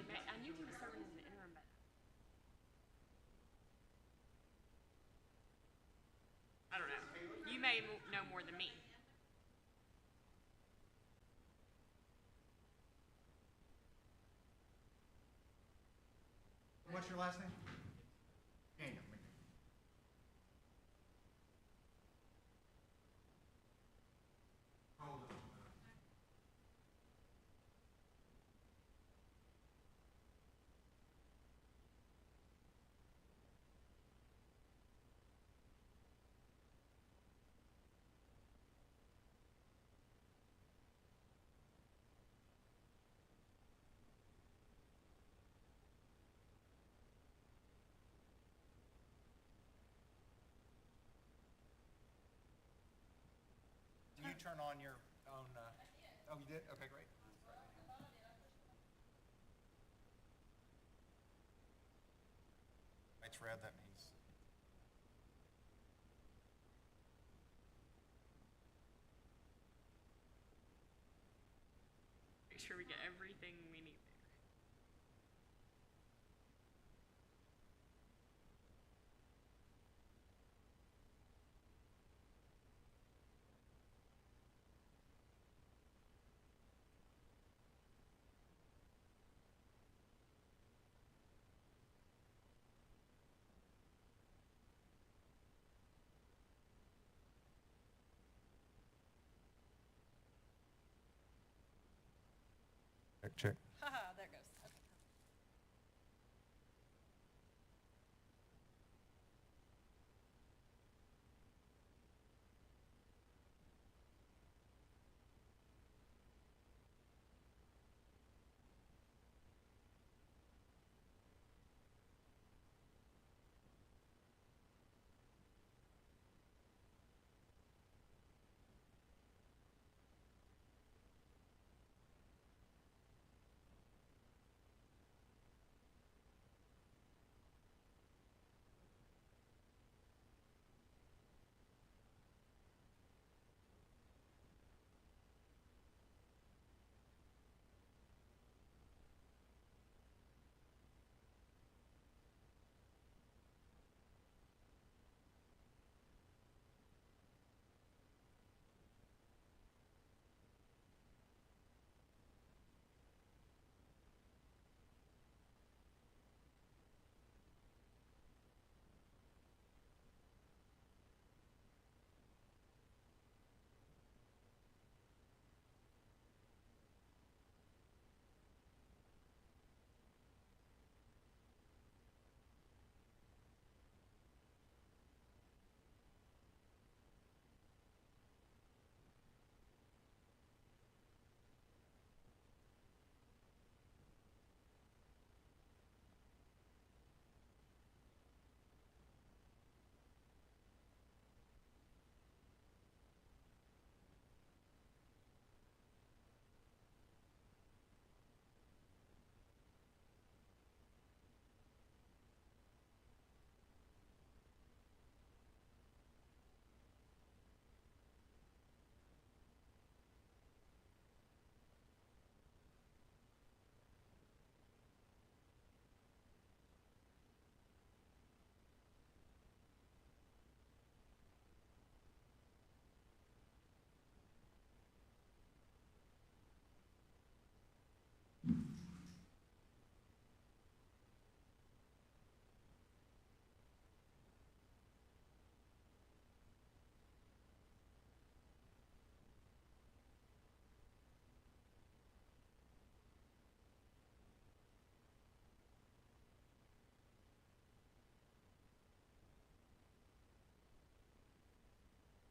I knew he was serving as an interim, but I don't know. You may know more than me. What's your last name? Daniel. Hold on. Do you turn on your own? Oh, you did? Okay, great. It's red. That means. Make sure we get everything we need there. Check. Haha, there it goes. Okay.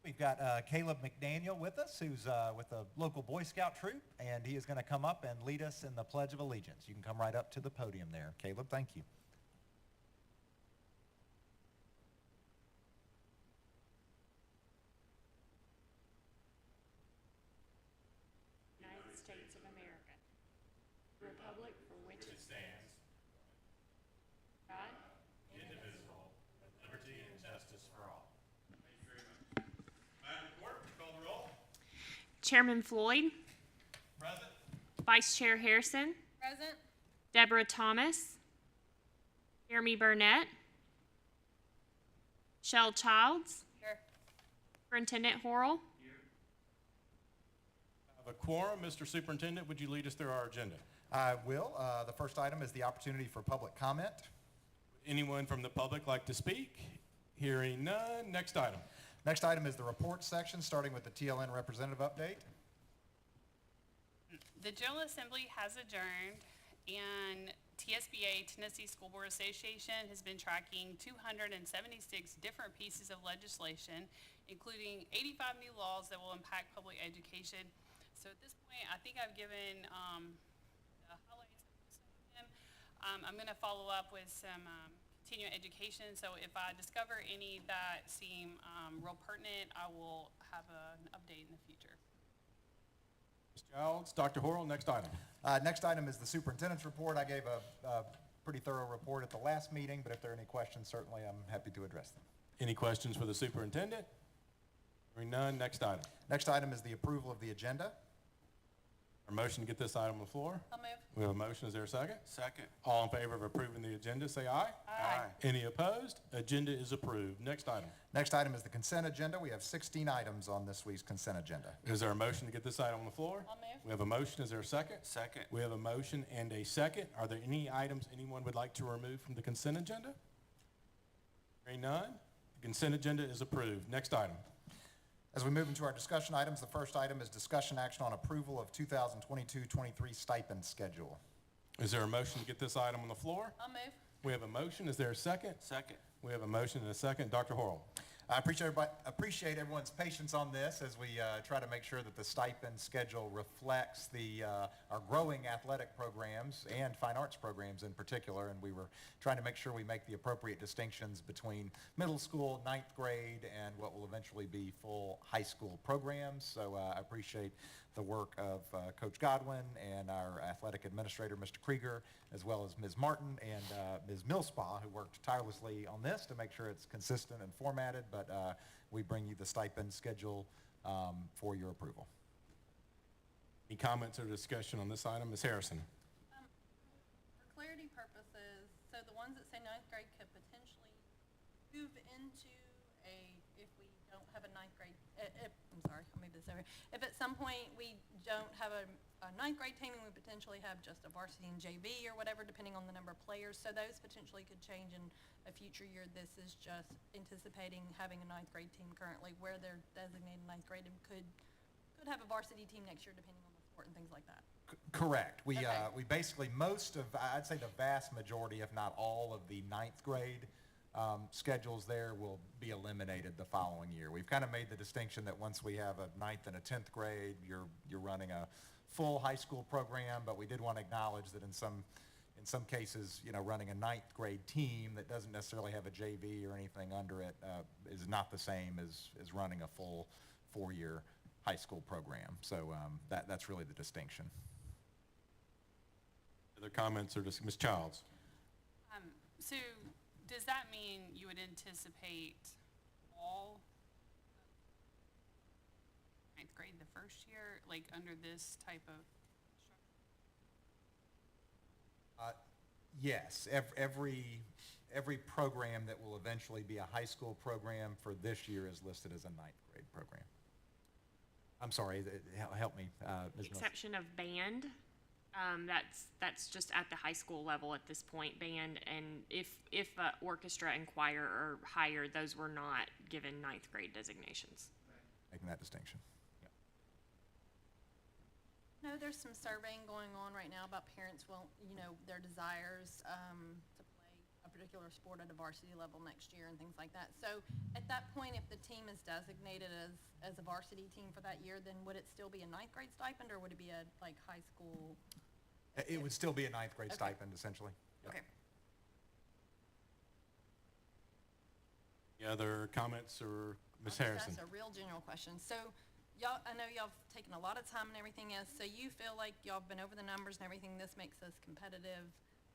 We've got Caleb McDaniel with us, who's with a local Boy Scout troop, and he is going to come up and lead us in the Pledge of Allegiance. You can come right up to the podium there. Caleb, thank you. United States of America Republic for which it stands, God, indivisible, with liberty and justice for all. Thank you very much. Madam Clerk, would you call the roll? Chairman Floyd, Present. Vice Chair Harrison, Present. Deborah Thomas, Jeremy Burnett, Shell Childs, Here. Superintendent Horrell. I have a quorum. Mr. Superintendent, would you lead us through our agenda? I will. The first item is the opportunity for public comment. Would anyone from the public like to speak? Hearing none. Next item. Next item is the report section, starting with the TLN representative update. The General Assembly has adjourned, and TSBA, Tennessee School Board Association, has been tracking 276 different pieces of legislation, including 85 new laws that will impact public education. So at this point, I think I've given the highlights of most of them. I'm going to follow up with some continuing education, so if I discover any that seem real pertinent, I will have an update in the future. Ms. Childs, Dr. Horrell, next item. Next item is the superintendent's report. I gave a pretty thorough report at the last meeting, but if there are any questions, certainly I'm happy to address them. Any questions for the superintendent? Hearing none. Next item. Next item is the approval of the agenda. A motion to get this item on the floor? I'll move. We have a motion. Is there a second? Second. All in favor of approving the agenda, say aye. Aye. Any opposed? Agenda is approved. Next item. Next item is the consent agenda. We have 16 items on this week's consent agenda. Is there a motion to get this item on the floor? I'll move. We have a motion. Is there a second? Second. We have a motion and a second. Are there any items anyone would like to remove from the consent agenda? Hearing none. The consent agenda is approved. Next item. As we move into our discussion items, the first item is discussion action on approval of 2022-23 stipend schedule. Is there a motion to get this item on the floor? I'll move. We have a motion. Is there a second? Second. We have a motion and a second. Dr. Horrell. I appreciate everyone's patience on this as we try to make sure that the stipend schedule reflects our growing athletic programs and fine arts programs in particular, and we were trying to make sure we make the appropriate distinctions between middle school, ninth grade, and what will eventually be full high school programs. So I appreciate the work of Coach Godwin and our athletic administrator, Mr. Krieger, as well as Ms. Martin and Ms. Millspaw, who worked tirelessly on this to make sure it's consistent and formatted, but we bring you the stipend schedule for your approval. Any comments or discussion on this item? Ms. Harrison. For clarity purposes, so the ones that say ninth grade could potentially move into if we don't have a ninth grade, I'm sorry, I'll move this over. If at some point we don't have a ninth grade team and we potentially have just a varsity and JV or whatever, depending on the number of players, so those potentially could change in a future year. This is just anticipating having a ninth grade team currently where they're designated ninth grade and could have a varsity team next year depending on the sport and things like that. Correct. We Okay. we basically I'd say the vast majority, if not all, of the ninth grade schedules there will be eliminated the following year. We've kind of made the distinction that once we have a ninth and a 10th grade, you're running a full high school program, but we did want to acknowledge that in some cases, running a ninth grade team that doesn't necessarily have a JV or anything under it is not the same as running a full 4-year high school program. So that's really the distinction. Other comments or Ms. Childs? So does that mean you would anticipate all ninth grade the first year, like under this type of structure? Yes, every program that will eventually be a high school program for this year is listed as a ninth grade program. I'm sorry, help me, Ms. Mills. Exception of band. That's just at the high school level at this point, band, and if orchestra and choir are higher, those were not given ninth grade designations. Making that distinction. Yeah. No, there's some surveying going on right now about parents their desires to play a particular sport at a varsity level next year and things like that. So at that point, if the team is designated as a varsity team for that year, then would it still be a ninth grade stipend or would it be a high school? It would still be a ninth grade Okay. stipend, essentially. Yep. Okay. Any other comments or Ms. I'll Harrison? just ask a real general question. So y'all, I know y'all have taken a lot of time and everything else, so you feel like y'all have been over the numbers and everything, this makes us competitive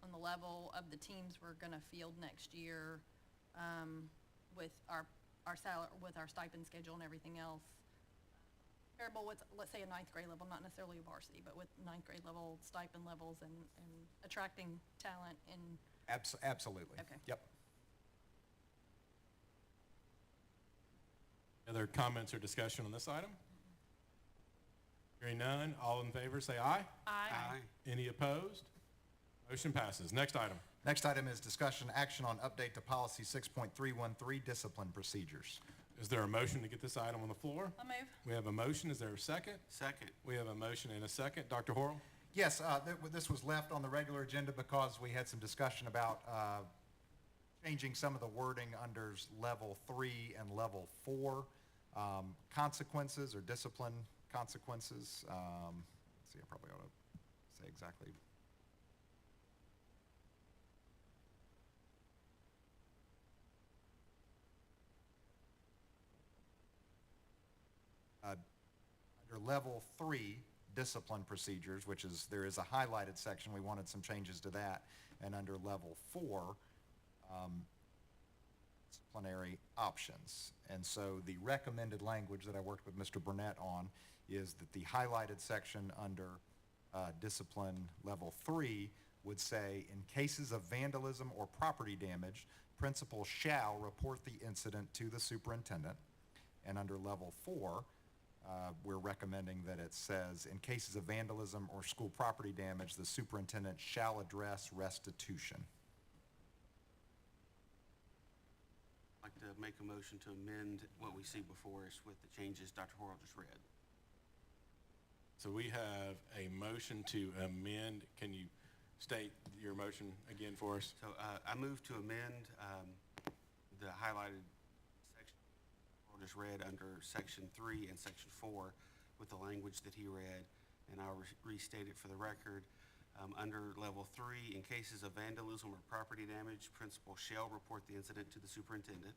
on the level of the teams we're gonna field next year, with our with our stipend schedule and everything else. Comparable with, let's say, a ninth grade level, not necessarily a varsity, but with ninth grade level stipend levels and attracting talent in, Absolutely. Okay. Yep. Other comments or discussion on this item? Hearing none, all in favor say aye. Aye. Any opposed? Motion passes. Next item. Next item is discussion action on update to policy 6.313, discipline procedures. Is there a motion to get this item on the floor? I'll move. We have a motion. Is there a second? Second. We have a motion and a second. Dr. Horrell? Yes, this was left on the regular agenda because we had some discussion about changing some of the wording under level 3 and level 4, consequences or discipline consequences. Let's see, I probably ought to say exactly. Under level 3, discipline procedures, which is, there is a highlighted section, we wanted some changes to that. And under level 4, disciplinary options. And so the recommended language that I worked with Mr. Burnett on is that the highlighted section under discipline level 3 would say, in cases of vandalism or property damage, principal shall report the incident to the superintendent. And under level 4, we're recommending that it says, in cases of vandalism or school property damage, the superintendent shall address restitution. I'd like to make a motion to amend what we see before us with the changes Dr. Horrell just read. So we have a motion to amend. Can you state your motion again for us? So I move to amend the highlighted section Horrell just read under section 3 and section 4 with the language that he read, and I'll restate it for the record. Under level 3, in cases of vandalism or property damage, principal shall report the incident to the superintendent.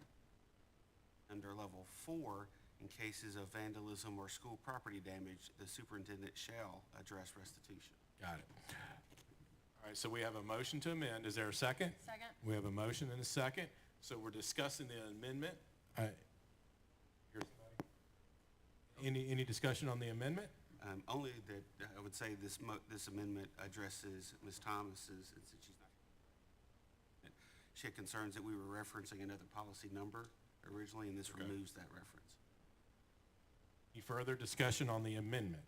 Under level 4, in cases of vandalism or school property damage, the superintendent shall address restitution. Got it. All right, so we have a motion to amend. Is there a second? Second. We have a motion and a second. So we're discussing the amendment. Any discussion on the amendment? Only that I would say this amendment addresses Ms. Thomas's, and since she's not, she had concerns that we were referencing another policy number originally, and this Okay. removes that reference. Any further discussion on the amendment?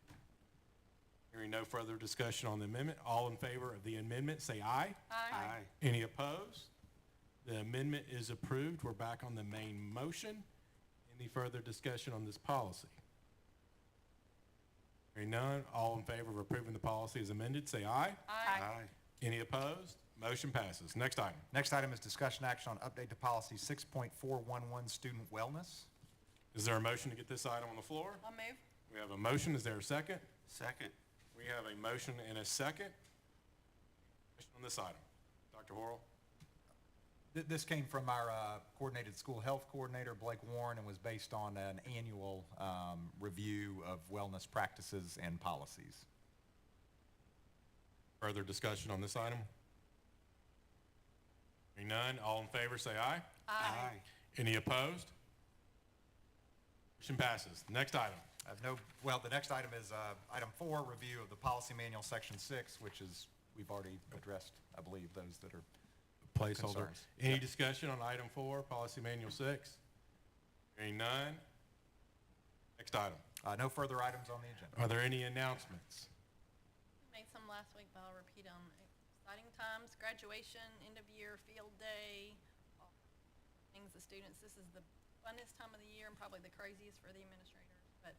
Hearing no further discussion on the amendment, all in favor of the amendment, say aye. Aye. Any opposed? The amendment is approved. We're back on the main motion. Any further discussion on this policy? Hearing none, all in favor of approving the policy as amended, say aye. Aye. Any opposed? Motion passes. Next item. Next item is discussion action on update to policy 6.411, student wellness. Is there a motion to get this item on the floor? I'll move. We have a motion. Is there a second? Second. We have a motion and a second. Question on this item. Dr. Horrell? This came from our coordinated school health coordinator, Blake Warren, and was based on an annual review of wellness practices and policies. Further discussion on this item? Hearing none, all in favor say aye. Aye. Any opposed? Motion passes. Next item. The next item is item 4, review of the policy manual, section 6, which is, we've already addressed, I believe, those that are Placeholder. concerns. Any Yep. discussion on item 4, policy manual 6? Hearing none. Next item. No further items on the agenda. Are there any announcements? We made some last week, but I'll repeat them. Exciting times, graduation, end of year, field day, all things the students. This is the funnest time of the year and probably the craziest for the administrators, but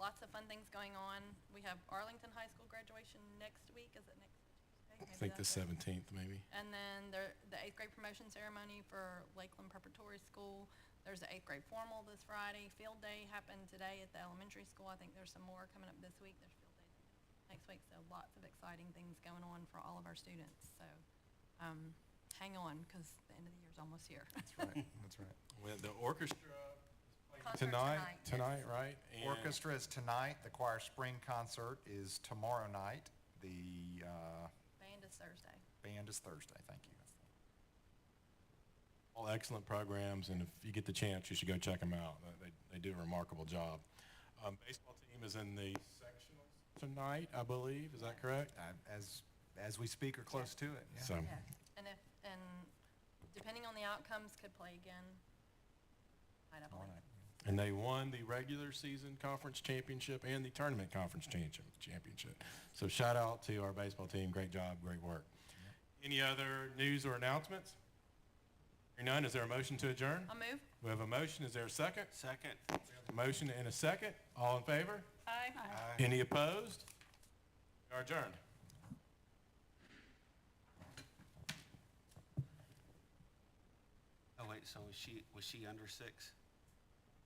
lots of fun things going on. We have Arlington High School graduation next week. Is it next Tuesday? I Maybe think the that's it. 17th, maybe. And then the 8th grade promotion ceremony for Lakeland Preparatory School. There's the 8th grade formal this Friday. Field day happened today at the elementary school. I think there's some more coming up this week. There's field days next week, so lots of exciting things going on for all of our students. So hang on, because the end of the year is almost here. That's right, that's right. Well, the orchestra is playing concert Tonight, yes. right? And Orchestra is tonight, the choir spring concert is tomorrow night, the Band is Thursday. band is Thursday, thank you. All excellent programs, and if you get the chance, you should go check them out. They do a remarkable job. Baseball team is in the sectionals tonight, I believe. Is that correct? As we speak or close to it, yeah. So, Yes, and depending on the outcomes, could play again. I don't Tomorrow believe. night. and they won the regular season conference championship and the tournament conference championship. So shout out to our baseball team. Great job, great work. Any other news or announcements? Hearing none, is there a motion to adjourn? I'll move. We have a motion. Is there a second? Second. A motion and a second. All in favor? Aye. Aye. Any opposed? We are adjourned. Oh, wait, so was she under 6?